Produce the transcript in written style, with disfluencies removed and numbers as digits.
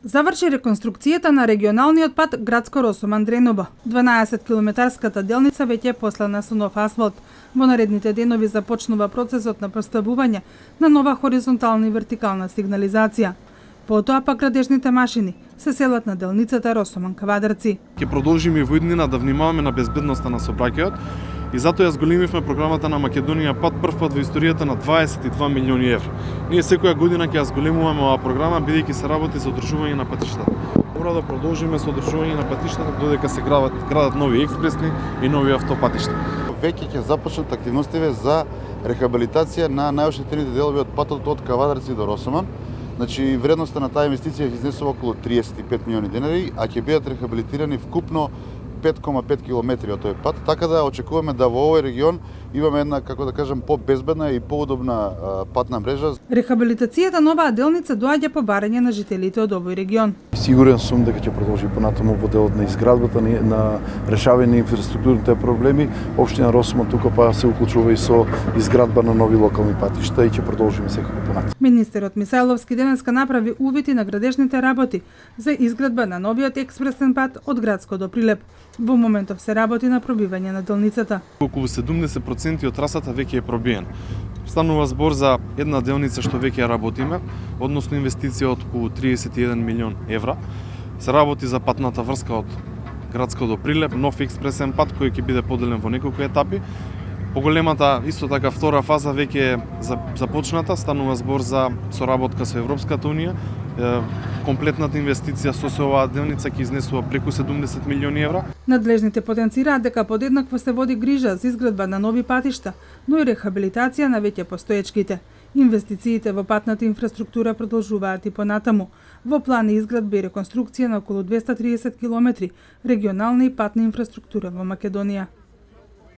Заврши реконструкцијата на регионалниот пат Градско Росоман-Дреново. 12-километарската делница веќе е послана со нов асфалт. Во наредните денови започнува процесот на поставување на нова хоризонтална и вертикална сигнализација. Потоа пак градежните машини се селат на делницата Росоман-Кавадарци. Ќе продолжиме во иднина да внимаваме на безбедноста на сообраќајот и затоа ја зголемивме програмата на Македонија пат прв пат во историјата на 22 милиони евра. Ние секоја година ќе ја зголемуваме оваа програма бидејќи се работи за одржување на патиштата. Мора да продолжиме со одржување на патиштата додека се градат нови експресни и нови автопатишта. Веќе ќе започнат активностите за рехабилитација на најоштетените делови од патот од Кавадарци до Росоман. Значи, вредноста на таа инвестиција ќе изнесува околу 35 милиони денари, а ќе бидат рехабилитирани вкупно 5,5 километри од тој пат, така да очекуваме да во овој регион имаме една, како да кажам, побезбедна и поудобна патна мрежа. Рехабилитацијата на оваа делница доаѓа по барање на жителите од овој регион. Сигурен сум дека ќе продолжи понатаму во делот на изградбата на решавање на инфраструктурните проблеми. Општина Росоман тука па се уклучува и со изградба на нови локални патишта и ќе продолжиме секако понатаму. Министерот Мисајловски денеска направи увид на градежните работи за изградба на новиот експресен пат од Градско до Прилеп. Во моментов се работи на пробивање на делницата. Околу 70% од трасата веќе е пробиен. Станува збор за една делница што веќе ја работиме, односно инвестиција од околу 31 милион евра. Се работи за патната врска од Градско до Прилеп, нов експресен пат кој ќе биде поделен во неколку етапи. Поголемата, исто така втора фаза веќе е започната, станува збор за соработка со Европската унија. Комплетната инвестиција со оваа делница ќе изнесува преку 70 милиони евра. Надлежните потенцираат дека подеднакво се води грижа за изградба на нови патишта, но и рехабилитација на веќе постоечките. Инвестициите во патната инфраструктура продолжуваат и понатаму. Во план е изградба и реконструкција на околу 230 километри регионална и патна инфраструктура во Македонија.